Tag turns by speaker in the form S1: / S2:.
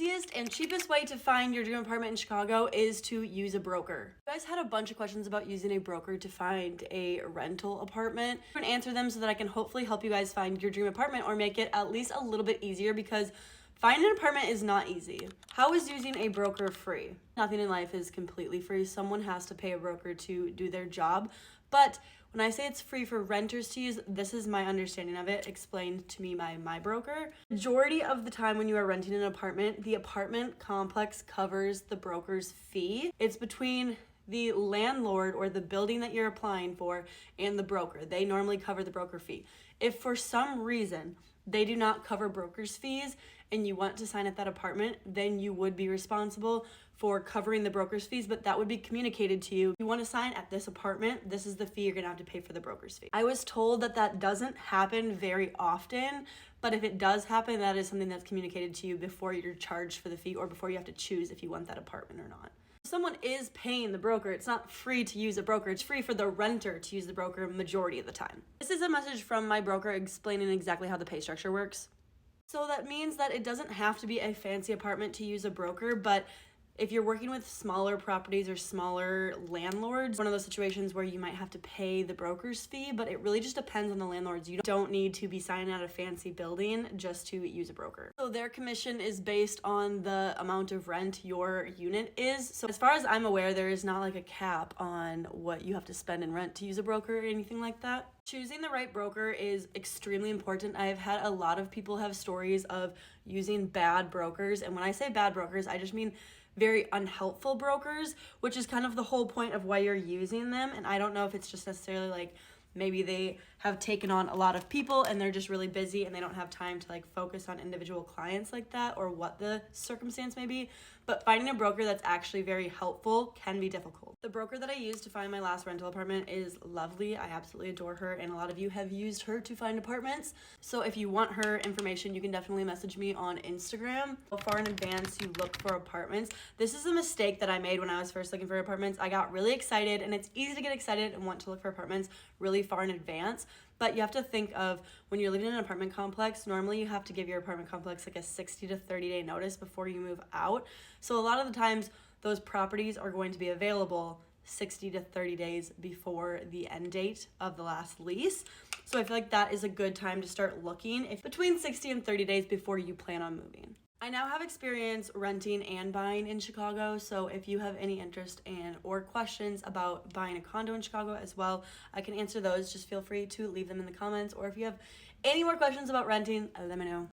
S1: easiest and cheapest way to find your dream apartment in Chicago is to use a broker. You guys had a bunch of questions about using a broker to find a rental apartment. I'm gonna answer them so that I can hopefully help you guys find your dream apartment or make it at least a little bit easier, because finding an apartment is not easy. How is using a broker free? Nothing in life is completely free. Someone has to pay a broker to do their job. But when I say it's free for renters to use, this is my understanding of it, explained to me by my broker. Majority of the time when you are renting an apartment, the apartment complex covers the broker's fee. It's between the landlord or the building that you're applying for and the broker. They normally cover the broker fee. If for some reason they do not cover broker's fees and you want to sign at that apartment, then you would be responsible for covering the broker's fees, but that would be communicated to you. If you want to sign at this apartment, this is the fee you're gonna have to pay for the broker's fee. I was told that that doesn't happen very often, but if it does happen, that is something that's communicated to you before you're charged for the fee or before you have to choose if you want that apartment or not. Someone is paying the broker. It's not free to use a broker. It's free for the renter to use the broker majority of the time. This is a message from my broker explaining exactly how the pay structure works. So that means that it doesn't have to be a fancy apartment to use a broker, but if you're working with smaller properties or smaller landlords, one of those situations where you might have to pay the broker's fee, but it really just depends on the landlords. You don't need to be signing out a fancy building just to use a broker. So their commission is based on the amount of rent your unit is. So as far as I'm aware, there is not like a cap on what you have to spend in rent to use a broker or anything like that. Choosing the right broker is extremely important. I've had a lot of people have stories of using bad brokers. And when I say bad brokers, I just mean very unhelpful brokers, which is kind of the whole point of why you're using them. And I don't know if it's just necessarily like maybe they have taken on a lot of people and they're just really busy and they don't have time to like focus on individual clients like that, or what the circumstance may be. But finding a broker that's actually very helpful can be difficult. The broker that I used to find my last rental apartment is lovely. I absolutely adore her, and a lot of you have used her to find apartments. So if you want her information, you can definitely message me on Instagram. How far in advance you look for apartments. This is a mistake that I made when I was first looking for apartments. I got really excited, and it's easy to get excited and want to look for apartments really far in advance. But you have to think of when you're living in an apartment complex, normally you have to give your apartment complex like a 60 to 30 day notice before you move out. So a lot of the times those properties are going to be available 60 to 30 days before the end date of the last lease. So I feel like that is a good time to start looking, if between 60 and 30 days before you plan on moving. I now have experience renting and buying in Chicago, so if you have any interest in or questions about buying a condo in Chicago as well, I can answer those. Just feel free to leave them in the comments, or if you have any more questions about renting, let me know.